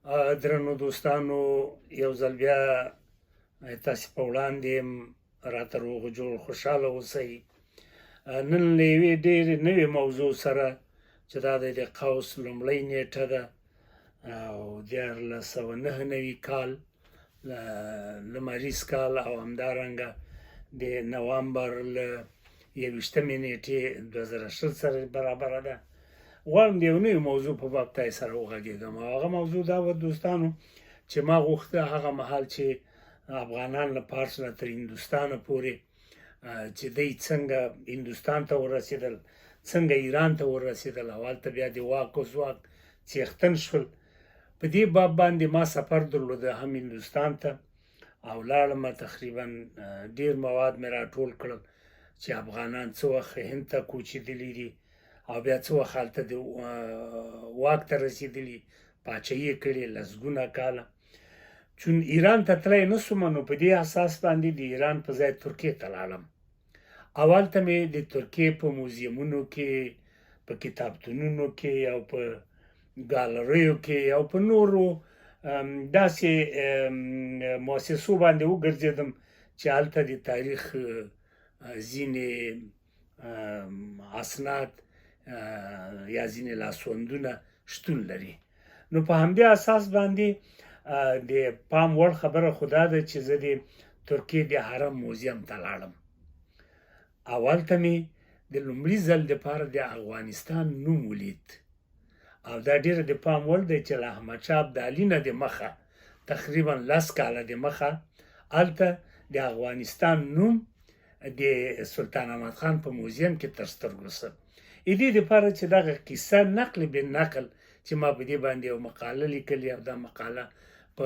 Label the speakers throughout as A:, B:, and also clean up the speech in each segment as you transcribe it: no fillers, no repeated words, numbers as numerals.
A: درنو دوستانو، یو ځل بیا تاسې په وړاندې یم، راته روغ جوړ خوشحاله اوسئ. نن له یوې ډېرې نوې موضوع سره چې دا د قوس لومړۍ نیټه ده او 1499 کال لمریز کال او همدارنګه د نوامبر له 21 نیټې 2020 سره برابره ده. غواړم د یو نوي موضوع په باب تاسې سره وغږېږم او هغه موضوع دا وه دوستانو چې ما غوښته هغه مهال چې افغانان له پارس نه تر هندوستانه پورې چې دوی څنګه هندوستان ته ورسېدل، څنګه ایران ته ورسېدل او هلته بیا د واک او ځواک څښتن شول. په دې باب باندې ما سفر درلوده هم هندوستان ته او لاړم، تقریبا ډېر مواد مې راټول کړل چې افغانان څه وخت هند ته کوچېدلي دي او بیا څه وخت هلته د واک ته رسېدلي، پاچاهي یې کړې لسګونه کاله. چون ایران ته تللی نه شوم، نو په دې اساس باندې د ایران په ځای ترکیې ته لاړم. او هلته مې د ترکیې په موزیمونو کې، په کتابتونونو کې او په ګالریو کې او په نورو داسې مؤسسو باندې وګرځېدم چې هلته د تاریخ ځینې اسناد یا ځینې لاسوندونه شتون لري. نو په همدې اساس باندې د پام وړ خبره خو دا ده چې زه د ترکیې د حرم موزیم ته لاړم او هلته مې د لومړي ځل دپاره د افغانستان نوم ولید او دا ډېره د پام وړ دی چې له احمدشاه ابدالي نه دمخه تقریبا 10 کاله دمخه هلته د افغانستان نوم د سلطان احمد خان په موزیم کې تر سترګو شه. د دې دپاره چې دغه کیسه نقل بالنقل چې ما په دې باندې یو مقاله لیکلې او دا مقاله په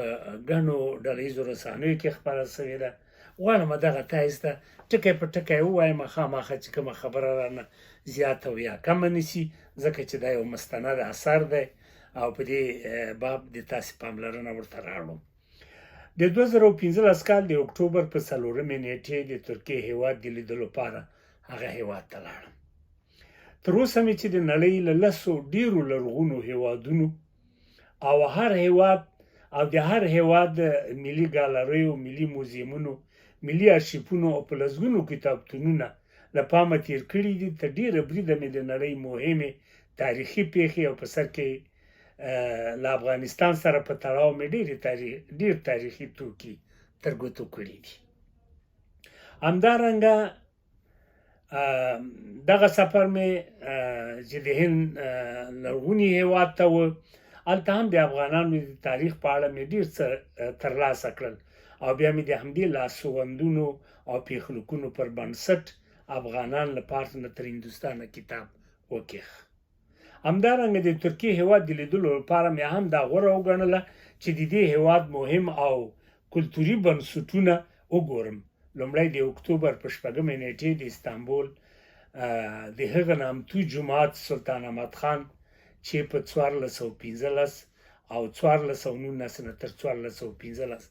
A: ګڼو ډلهیزو رسنیو کې خپره شوې ده. غواړم دغه تاسو ته ټکی په ټکی ووایم، خامخا چې کومه خبره رانه زیاته او یا کمه نشي، ځکه چې دا یو مستند اثر دی او په دې باب د تاسې پاملرنه ورته راوړم. د 2015 کال د اکتوبر په 4مې نیټې د ترکیې هیواد د لیدلو لپاره هغه هیواد ته لاړم. تر اوسه مې چې د نړۍ له 10 ډېرو لرغونو هیوادونو او هر هیواد او د هر هیواد ملي ګالریو، ملي موزیمونو، ملي ارشیفونو او په لسګونو کتابتونونه له پامه تیر کړي دي. تر ډېره بریده مې د نړۍ مهمې تاریخي پیښې او په سر کې له افغانستان سره په تړاو مې ډېر تاریخي توکي تر ګوتو کړي دي. همدارنګه دغه سفر مې چې د هند لرغوني هیواد ته و، هلته هم د افغانانو د تاریخ په اړه مې ډېر څه ترلاسه کړل او بیا مې د همدې لاسوندونو او پیښلیکونو پر بنسټ افغانان له پارس نه تر هندوستانه کتاب وکیښ. همدارنګه د ترکیې هیواد د لیدلو لپاره مې هم دا غوره وګڼله چې د دې هیواد مهم او کلتوري بنسټونه وګورم. لومړی د اکتوبر په 6مې نیټې د استانبول د هغه نامتو جومات سلطان احمد خان چې په 1415 او 1419 نه تر 1415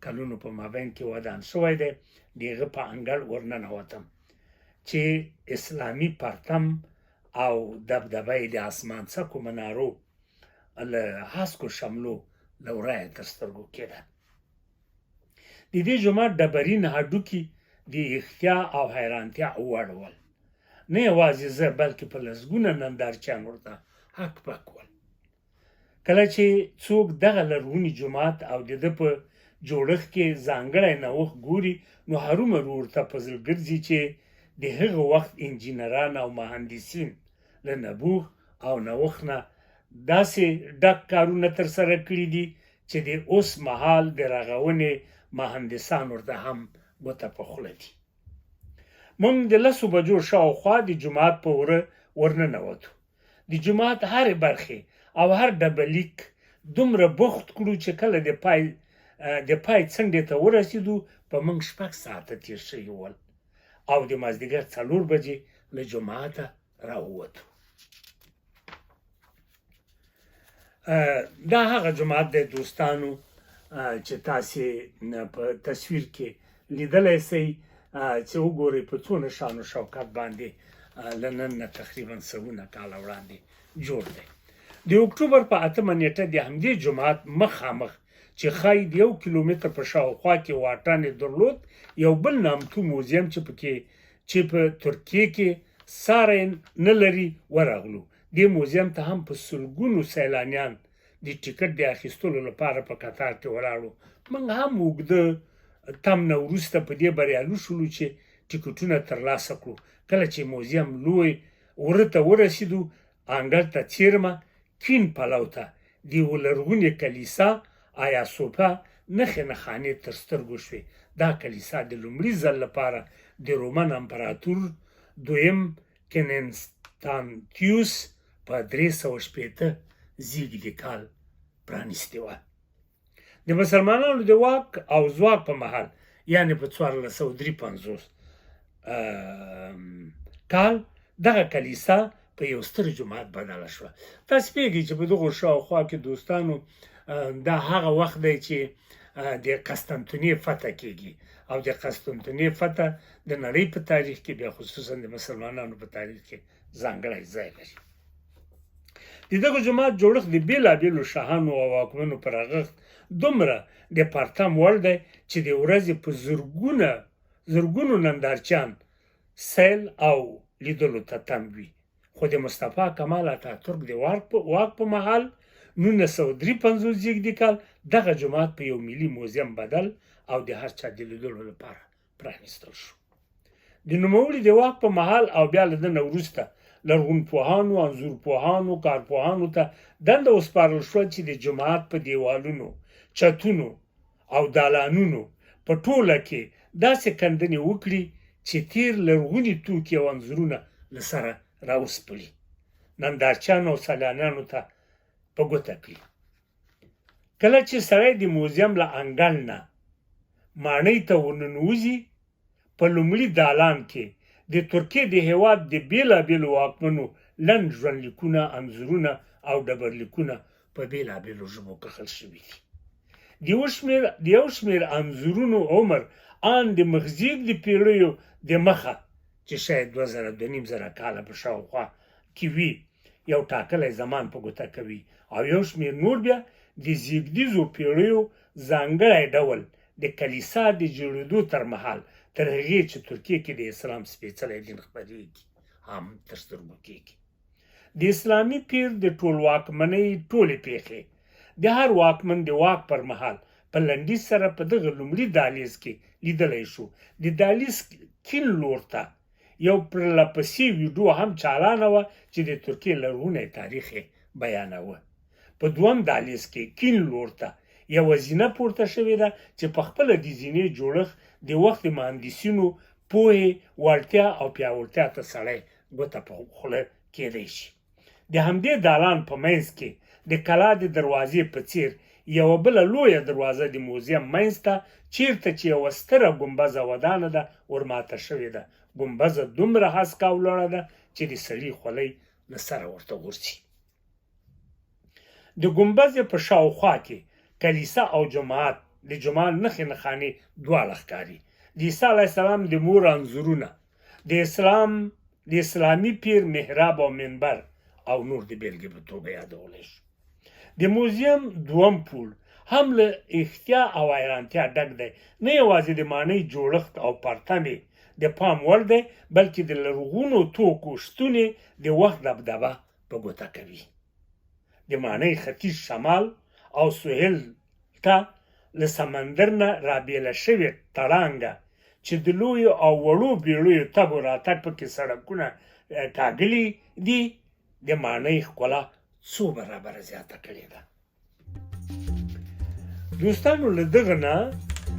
A: کلونو په مابین کې ودان شوی دی، د هغه په انګړ ورننوتم چې اسلامي پرتم او دبدبه یې د اسمان څکو منارو له هسکو شملو له ورایه تر سترګو کېده. د دې جومات ډبرین هډوکي د اختیا او حیرانتیا وړ ول. نه یوازې زه بلکې په لسګونه نندارچیان ورته حق پک ول. کله چې څوک دغه لرغوني جومات او د ده په جوړښت کې ځانګړی نوښت ګوري، نو هرومرو ورته په زړه ګرځي چې د هغه وخت انجینران او مهندسین له نبوغ او نوښت نه داسې ډک کارونه ترسره کړي دي چې د اوس مهال د رغونې مهندسان ورته هم ګوته په خوله دي. موږ د 10 بجو شاوخوا د جومات په وره ورننوتو. د جومات هرې برخې او هر ډبلیک دومره بوخت کړو چې کله د پای څنډې ته ورسېدو په موږ 6 ساعته تیر شوي ول او د مازدیګر 4 بجې له جوماته راووتو. دا هغه جومات دی دوستانو چې تاسې په تصویر کې لیدلی سئ، چې وګورئ په څونه شان و شوکت باندې له نن نه تقریبا 100 کاله وړاندې جوړ دی. د اکتوبر په 8 نیټه د همدې جماعت مخامخ چې ښایي د 1 کیلومتر په شاوخوا کې واټن درلود یو بل نامتو موزیم چې په ترکیه کې ساری نه لري ورغلو. دې موزیم ته هم په سلګونو سیلانیان د ټیکټ د اخیستلو لپاره په قطار کې ولاړو. موږ هم اوږده تم نه وروسته په دې بریالي شولو چې ټیکټونه ترلاسه کړو. کله چې موزیم لوی وره ته ورسېدو انګړ ته څیرمه کین پلو ته د یوه لرغونې کلیسا آیا سوپا نښې نښانې تر سترګو شوې. دا کلیسا د لومړي ځل لپاره د رومن امپراتور دویم کنستانتیوس په 360 زیږدي کال پرانیستې وه. د مسلمانانو د واک او ځواک په مهال یعنې په 1453 کال دغه کلیسا په یو ستر جماعت بدله شوه. تاسو پوهېږئ چې په دغو شاوخوا کې دوستانو دا هغه وخت دی چې د قسطنطنیې فتح کېږي او د قسطنطنیې فتح د نړۍ په تاریخ کې بیا خصوصا د مسلمانانو په تاریخ کې ځانګړی ځای لري. د دغه جماعت جوړښت د بېلابېلو شاهانو او واکمنو په رغښت دومره د پرتم وړ دی چې د ورځې په زرګونو نندارچیان سیل او لیدلو ته تم وي. خو د مصطفی کمال اتاتورک د واک په مهال 1953 زیږدي کال دغه جماعت په یو ملي موزیم بدل او د هر چا د لیدلو لپاره پرانیستل شو. د نوموړي د واک په مهال او بیا له ده نه وروسته لرغونپوهانو، انځورپوهانو، کارپوهانو ته دنده وسپارل شوه چې د جماعت په دیوالونو، چتونو او دالانونو په ټوله کې داسې کندنې وکړي چې تیر لرغوني توکي او انځورونه له سره راوسپړي، نندارچیانو او سیلانیانو ته په ګوته کړي. کله چې سړی د موزیم له انګړ نه ماڼۍ ته ورننوځي په لومړي دالان کې د ترکیې د هېواد د بېلابېلو واکمنو لنډ ژوندلیکونه، انځورونه او ډبرلیکونه په بېلابېلو ژبو کښل شوي دي. د یو شمېر انځورونو عمر ان د مخزېږدي پېړیو د مخه چې شاید 2000 کاله په شاوخوا کې وي یو ټاکلی زمان په ګوته کوي او یو شمېر نور بیا د زېږدیزو پېړیو ځانګړی ډول د کلیسا د جوړېدو تر مهال تر هغې چې ترکیې کې د اسلام سپېڅلی دین خپرېږي هم تر سترګو کېږي. د اسلامي پیر د ټولواکمنۍ ټولې پېښې د هر واکمن د واک پر مهال په لنډیز سره په دغه لومړي دهلیز کې لیدلی شو. د دهلیز کیڼ لور ته یو پرلهپسې ویډیو هم چالانه وه چې د ترکیې لرغونی تاریخ یې بیانوه. په دویم دهلیز کې کیڼ لور ته یوه زینه پورته شوې ده چې په خپله د زینې جوړښت د وخت د مهندسینو پوهې، وړتیا او پیاوړتیا ته سړی ګوته په خوله کېدی شي. د همدې دالان په منځ کې د کلا د دروازې په څېر یوه بله لویه دروازه د موزیم منځ ته چیرته چې یوه ستره ګمبزه ودانه ده ورماته شوې ده. ګمبزه دومره هسکه او لوړه ده چې د سړي خولۍ له سره ورته غورځي. د ګمبزې په شاوخوا کې کلیسا او جماعت د جماعت نښې نښانې دواړه ښکاري. د عیسی علیه السلام د مور انځورونه، د اسلامي پیر محراب او منبر او نور د بېلګې په توګه یادولی شو. د موزیم دویم پول هم له احتیا او حیرانتیا ډک دی. نه یوازې د ماڼۍ جوړښت او پرتم یې د پام وړ دی بلکې د لرغونو توکو شتون یې د وخت دبدبه په ګوته کوي. د ماڼۍ ختیځ شمال او سهیل ته له سمندر نه رابېله شوې تړانګه چې د لویو او وړو بیړیو تګ و راتګ پکې سړکونه ټاکلي دي د ماڼۍ ښکلا څو برابره زیاته کړې ده. دوستانو له دغه نه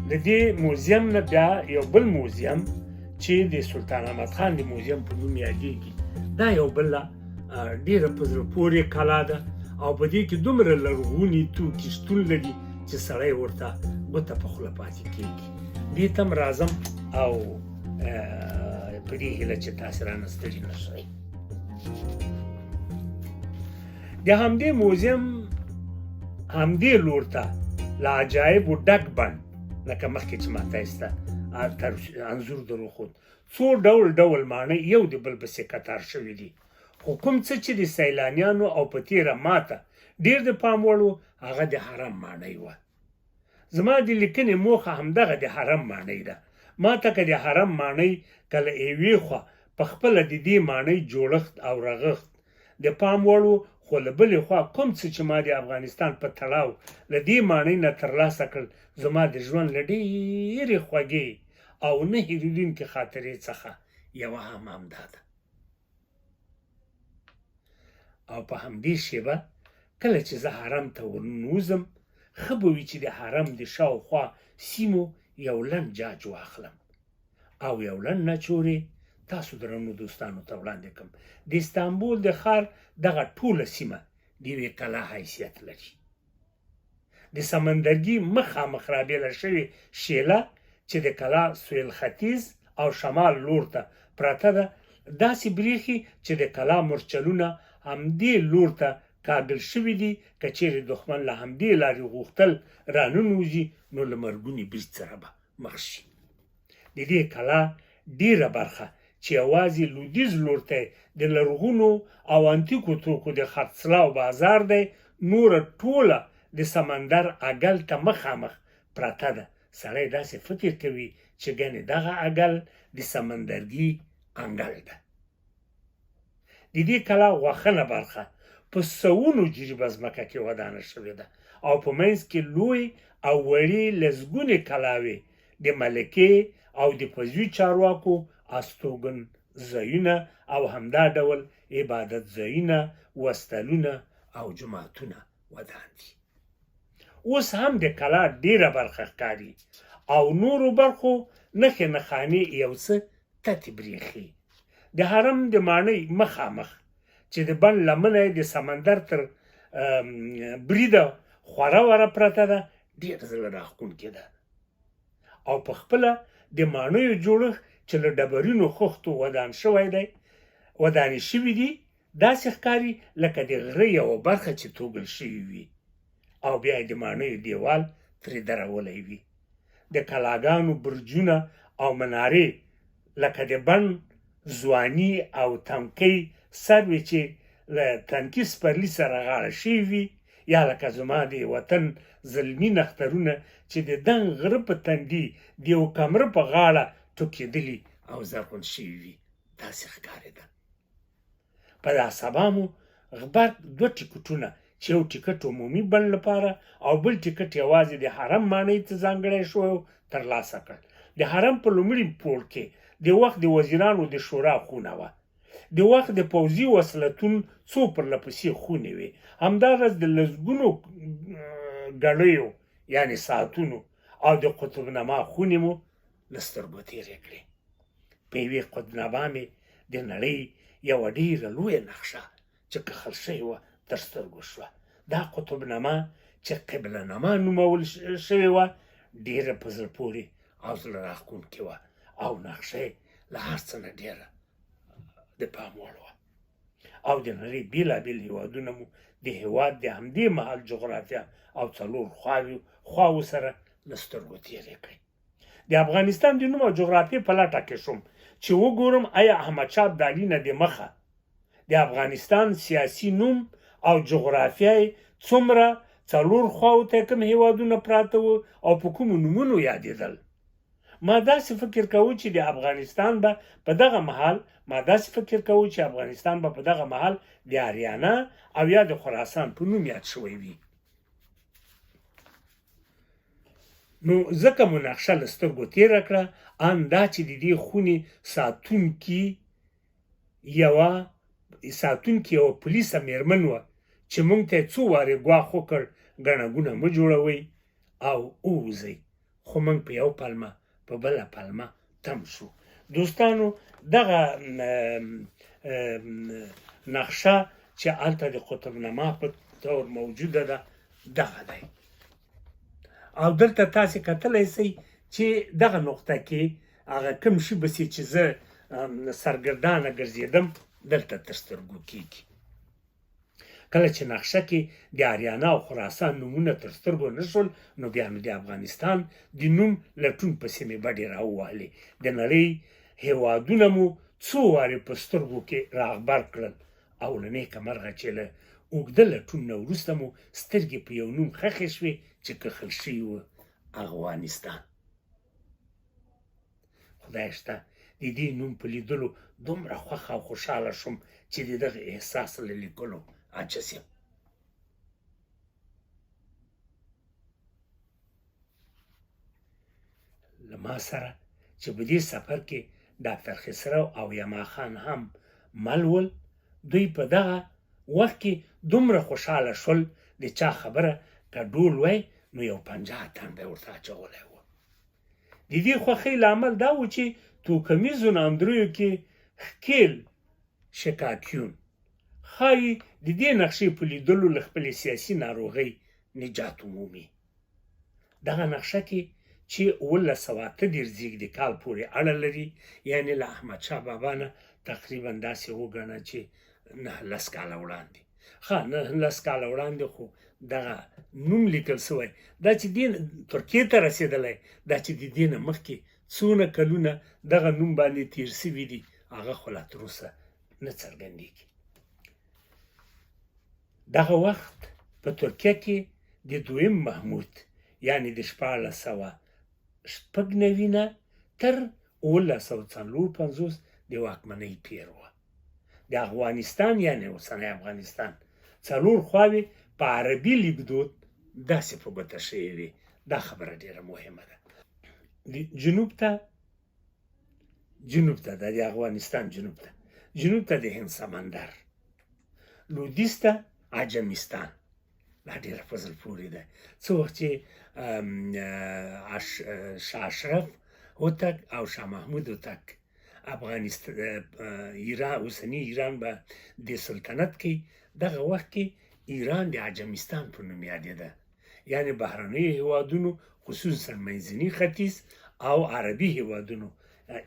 A: د دې موزیم نه بیا یو بل موزیم چې د سلطان احمد خان د موزیم په نوم یادېږي. دا یو بله ډېره په زړه پورې کلا ده او په دې کې دومره لرغوني توکي شتون لري چې سړی ورته ګوته په خوله پاتې کېږي. دې ته هم راځم او په دې هیله چې تاسې رانه ستړي نه شئ. د همدې موزیم همدې لور ته له عجایبو ډک بڼ لکه مخکې چې ما تاسو ته انځور در وښود څو ډول ډول ماڼۍ یو د بل پسې کتار شوي دي. خو کوم څه چې د سیلانیانو او په تیره ماته ډیر د پام وړ و هغه د حرم ماڼۍ وه. زما د لیکنې موخه همدغه د حرم ماڼۍ ده. ما ته که د حرم ماڼۍ که له یوې خوا په خپله د دې ماڼۍ جوړښت او رغښت د پام وړ و، خو له بلې خوا کوم څه چې ما د افغانستان په تړاو له دې ماڼۍ نه ترلاسه کړل زما د ژوند له ډېرې خوږې او نه هېرېدونکې خاطرې څخه یوه هم همدا ده. او په همدې شیبه کله چې زه حرم ته ورنوځم ښه به وي چې د حرم د شاوخوا سیمو یو لنډ جاج واخلم او یو لنډ نچورې تاسو درنو دوستانو ته وړاندې کړم. د استانبول د ښار دغه ټوله سیمه د یوې کلا حیثیت لري. د سمندرګي مخامخ رابېله شوې شیله چې د کلا سویل ختیځ او شمال لور ته پرته ده داسې برېښي چې د کلا مورچلونه همدې لور ته کاږل شوي دي. که چیرې دښمن له همدې لارې غوښتل راننوځي نو له مرګوني برید سره به مخ شي. د دې کلا ډیره برخه چې یوازې لویدیځ لور ته د لرغونو او انتیکو توکو د خرڅلاو بازار دی، نوره ټوله د سمندر اګل ته مخامخ پرته ده. سړی داسې فکر کوي چې ګنې دغه اګل د سمندرګي انګل ده. د دې کلا غوښنه برخه په سوونو جریبه ځمکه کې ودانه شوې ده او په منځ کې لوی او وړې لسګونې کلاوې د ملکې او د پوځي چارواکو استوګن ځایونه او همدا ډول عبادت ځایونه، وسپلونه او جوماتونه ودان دي. اوس هم د کلا ډیره برخه ښکاري او نورو برخو نښې نښانې یو څه تتې برېښي. د حرم د ماڼۍ مخامخ چې د بڼ لمنه د سمندر تر بریده خوره وره پرته ده ډېر زړه راښکونکې ده او په خپله د ماڼیو جوړښت چې له ډبرینو خښتو ودانې شوي دي داسې ښکاري لکه د غره یوه برخه چې توږل شوي وي او بیا یې د ماڼیو دیوال ترې درولی وي. د کلاګانو برجونه او منارې لکه د بڼ ځواني او تمکۍ سروې چې له تنکي سپرلي سره غاړه شوي وي، یا لکه زما د وطن زلمي نښترونه چې د دنګ غره په تندي د یو کمره په غاړه ټوکېدلي او زرغون شوي وي. داسې ښکارېده. په دا سبا مو غبرګ دوه ټکټونه چې یو ټکټ عمومي بڼ لپاره او بل ټکټ یوازې د حرم ماڼۍ ته ځانګړی شوی ترلاسه کړ. د حرم په لومړي پوړ کې د وخت د وزیرانو د شورا خونه وه. د وخت د پوځي وسلتون څو پرله پسې خونې وې. همداراز د لسګونو ګړیو یعنې ساعتونو او د قطبنما خونې مو له سترګو تېرې کړې. په یوې قطبنما مې د نړۍ یوه ډېره لویه نقشه چې کښل شوې وه تر سترګو شوه. دا قطبنما چې قبله نما نومول شوې وه ډېره په زړه پورې او زړه راښکونکې وه او نقشه یې له هر څه نه ډېره د پام وړ وه. او د نړۍ بېلابېل هېوادونه مو د هېواد د همدې مهال جغرافیه او څلور خواوو سره له سترګو تېرې کړې. د افغانستان د نوم او جغرافیې په لټه کې شوم چې وګورم آیا احمدشاه ابدالي نه د مخه د افغانستان سیاسي نوم او جغرافیه څومره څلور خواو ته کوم هېوادونه پراته وو او په کومو نومونو یادېدل. ما داسې فکر کوو چې افغانستان به په دغه مهال د آریانا او یا د خراسان په نوم یاد شوی وي. نو ځکه مو نقشه له سترګو تېره کړه ان دا چې د دې خونې ساتونکي یوه پولیسه مېرمن وه چې موږ ته یې څو وارې ګواښ وکړ ګڼه ګونه مه جوړوئ او ووځئ، خو موږ په یو پلمه په بله پلمه تم شو. دوستانو دغه نقشه چې هلته د قطبنما په طور موجوده ده دغه دی او دلته تاسې کتلی سئ چې دغه نقطه کې هغه کوم شي بسې چې زه سرګردانه ګرځېدم دلته تر سترګو کېږي. کله چې نقشه کې د آریانا او خراسان نومونه تر سترګو نه شول نو بیا مې د افغانستان د نوم لټون پسې مې بډې راووهلې. د نړۍ هېوادونه مو څو وارې په سترګو کې راغبر کړل او له نیکه مرغه چې له اوږده لټون نه وروسته مو سترګې په یو نوم خښې شوې چې کښل شوي و افغانستان. خدای شته د دې نوم په لیدلو دومره خوښه او خوشحاله شوم چې د دغه احساس له لیکلو عاجز یم. له ما سره چې په دې سفر کې ډاکټر خسرو او یما خان هم مل ول، دوی په دغه وخت کې دومره خوشحاله شول د چا خبره که ډول وای نو یو 50 تن به ورته اچولی و. د دې خوښۍ لامل دا و چې توکمیزو ناندریو کې ښکیل شکاکیون ښایي د دې نقشې په لیدلو له خپلې سیاسي ناروغۍ نجات ومومي. دغه نقشه کې چې 1938 زیږدي کال پورې اړه لري، یعنې له احمدشاه بابا نه تقریبا داسې وګڼه چې 19 کاله وړاندې. 19 کاله وړاندې خو دغه نوم لیکل سوی دا چې دې ترکیې ته رسېدلی، دا چې د دې نه مخکې څونه کلونه دغه نوم باندې تیر سوي دي هغه خو لا تر اوسه نه څرګندېږي. دغه وخت په ترکیه کې د دویم محمود یعنې د 1496 نه تر 1954 د واکمنۍ پیر وه. د افغانستان یعنې اوسنی افغانستان 4 خواوې په عربي لیکدود داسې په ګوته شوې وې. دا خبره ډېره مهمه ده. جنوب ته د افغانستان جنوب ته د هند سمندر، لویدیځ ته عجمستان. دا ډېره په زړه پورې ده. څه وخت چې شاه اشرف هوتک او شاه محمود هوتک ایران اوسنی ایران به د سلطنت کې، دغه وخت کې ایران د عجمستان په نوم یادېده، یعنې بهرنیو هیوادونو خصوصا منځني ختیځ او عربي هیوادونو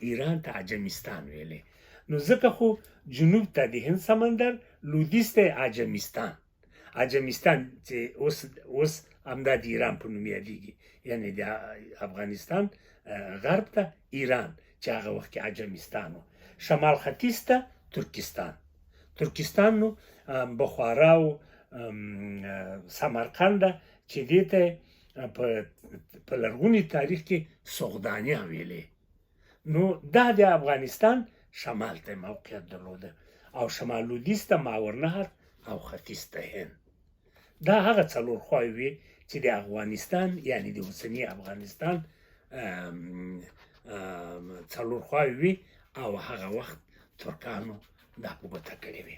A: ایران ته عجمستان ویلې. نو ځکه خو جنوب ته د هند سمندر، لویدیځ ته عجمستان چې اوس همدا د ایران په نوم یادېږي، یعنې د افغانستان غرب ته ایران چې هغه وخت کې عجمستان و. شمال ختیځ ته ترکستان نو بخارا او سمرقند چې دې ته په لرغوني تاریخ کې سغدانیه ویلې. نو دا د افغانستان شمال ته موقعیت درلوده او شمال لویدیځ ته ماورنهر او ختیځ ته هند. دا هغه 4 خواوې وې چې د افغانستان یعنې د اوسني افغانستان 4 خواوې وې او هغه وخت ترکانو دا په ګوته کړې وې.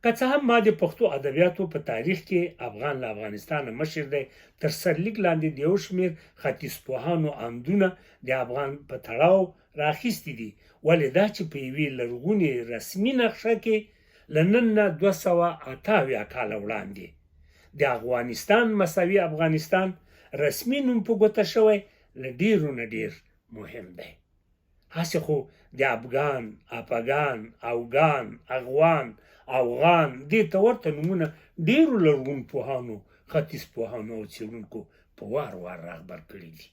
A: که څه هم ما د پښتو ادبیاتو په تاریخ کې افغان له افغانستانه مشر دی، تر سرلیک لاندې د یو شمېر ختیځپوهانو اندونه د افغان په تړاو راخیستي دي، ولې دا چې په یوې لرغونې رسمي نقشه کې له نن نه 278 کاله وړاندې د افغانستان مساوي افغانستان رسمي نوم په ګوته شوی له ډېرو نه ډېر مهم دی. هسې خو د افغان، اپګان، اوغان، اغوان، اوغان دې ته ورته نومونه ډېرو لرغونپوهانو، ختیځپوهانو او څېړونکو په وار راغبر کړي دي.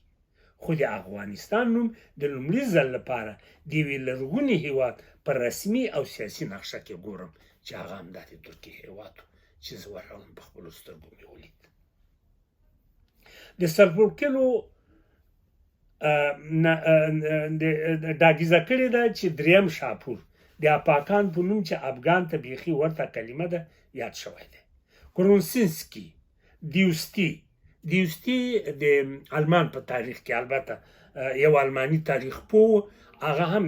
A: خو د افغانستان نوم د لومړي ځل لپاره د یوې لرغوني هېواد په رسمي او سیاسي نقشه کې ګورم چې هغه همدا د ترکیې هېواد و چې زه ورغلم په خپلو سترګو مې ولید. د سرپورکلو ډاګیزه کړې ده چې دریم شاپور د اپاکان په نوم چې افغان ته بیخي ورته کلمه ده یاد شوی دی. کرونسینسکي، دیوستي د آلمان په تاریخ کې البته یو آلماني تاریخ پوه هغه هم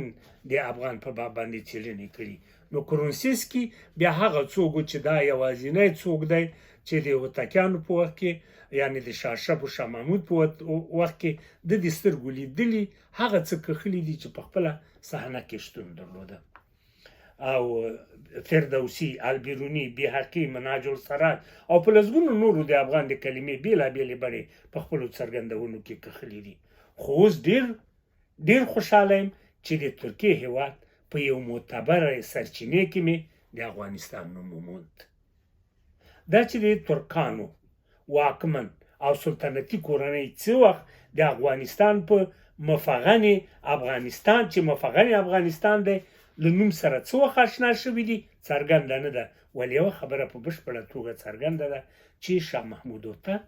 A: د افغان په باب باندې څېړنې کړي. نو کرونسینسکي بیا هغه څوک چې دا یوازینی څوک دی چې د هوتکیانو په وخت کې یعنې د شاه اشرف او شاه محمود په وخت کې د دې سترګو لیدلي هغه څه کښلي دي چې په خپله صحنه کې شتون درلوده. او فردوسي، البیروني، بیهقي، منهاج السراج او په لسګونو نورو د افغان د کلمې بېلابېلې بڼې په خپلو څرګندونو کې کښلي دي. خو اوس ډېر خوشحاله یم چې د ترکیې هېواد په یو معتبره سرچینې کې مې د افغانستان نوم وموند. دا چې د ترکانو واکمن او سلطنتي کورنۍ څه وخت د افغانستان په مفغن افغانستان چې مفغن افغانستان دی له نوم سره څه وخت اشنا شوي دي څرګنده نه ده، ولې یوه خبره په بشپړه توګه څرګنده ده چې شاه محمود هوتک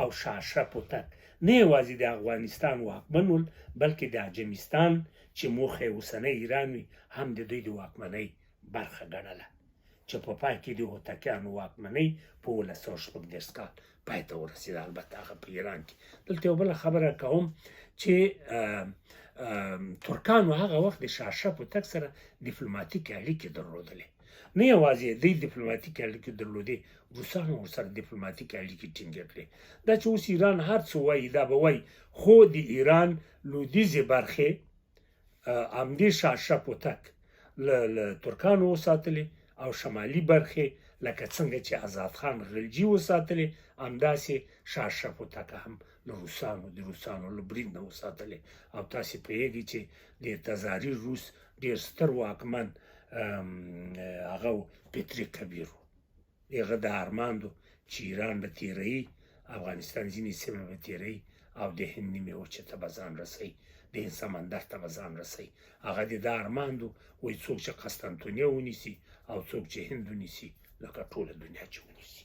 A: او شاه اشرف هوتک نه یوازې د افغانستان واکمن ول، بلکې د عجمستان چې موخه یې اوسنی ایران وي هم د دوی د واکمنۍ برخه ګڼله، چې په پای کې د هوتکیانو واکمنۍ په 1936 کال پای ته ورسېده. البته هغه په ایران کې. دلته یو بله خبره کوم چې ترکانو هغه وخت د شاه اشرف هوتک سره ډیپلوماتیکې اړیکې درلودلې. نه یوازې دوی ډیپلوماتیکې اړیکې درلودې، روسانو ورسره ډیپلوماتیکې اړیکې ټینګې کړې. دا چې اوس ایران هر څه وایي دا به وایي، خو د ایران لویدیځې برخې همدې شاه اشرف هوتک له ترکانو وساتلې او شمالي برخې لکه څنګه چې آزاد خان خلجي وساتلې، همداسې شاه اشرف هوتک هم له روسانو له برید نه وساتلې. او تاسې پوهېږئ چې د تزاري روس ډېر ستر واکمن هغه پتري کبیر و، هغه د ارمان و چې ایران به تیروي، افغانستان ځینې سیمې به تیروي او د هند نیمې وچې ته به ځان رسوي، د هند سمندر ته به ځان رسوي. هغه د ده ارمان و، وایي څوک چې قسطنطنیه ونیسي او څوک چې هند ونیسي لکه ټوله دنیا چې ونیسي.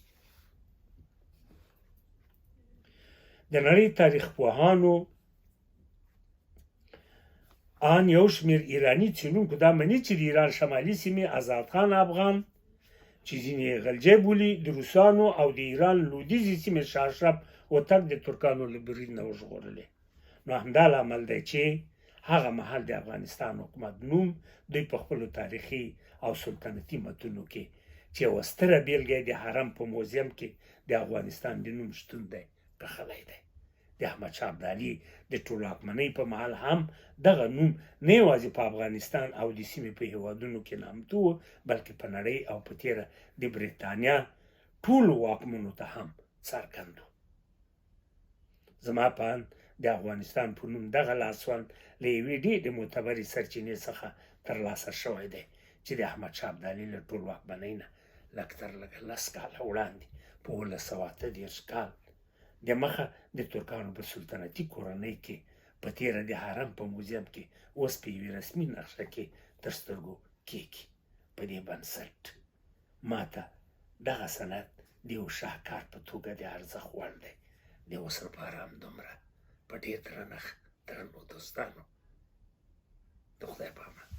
A: د نړۍ تاریخ پوهانو ان یو شمېر ایراني څېړونکو دا مني چې د ایران شمالي سیمې آزاد خان افغان چې ځینې یې غلجی بولي د روسانو او د ایران لویدیځې سیمې شاه اشرف هوتک د ترکانو له برید نه وژغورلې. نو همدا لامل دی چې هغه مهال د افغانستان حکومت نوم دوی په خپلو تاریخي او سلطنتي متونو کې چې یوه ستره بېلګه د حرم په موزیم کې د افغانستان د نوم شتون دی کښلی دی. د احمدشاه ابدالي د ټولواکمنۍ په مهال هم دغه نوم نه یوازې په افغانستان او د سیمې په هېوادونو کې نامتو و، بلکې په نړۍ او په تېره د برېټانیا ټولو واکمنو ته هم څرګند و. زما په اند د افغانستان په نوم دغه لاسوند له یوې ډېرې معتبرې سرچینې څخه ترلاسه شوی دی چې د احمدشاه ابدالي له ټولواکمنۍ نه لږ تر لږه 10 کاله وړاندې په 1938 کال دمخه د ترکانو په سلطنتي کورنۍ کې په تېره د حرم په موزیم کې اوس په یوې رسمي نقشه کې تر سترګو کېږي. په دې بنسټ ماته دغه سند د یو شاهکار په توګه د ارزښت وړ دی. د اوس لپاره همدومره. په ډېر درنښت درنو دوستانو، د خدای په امان.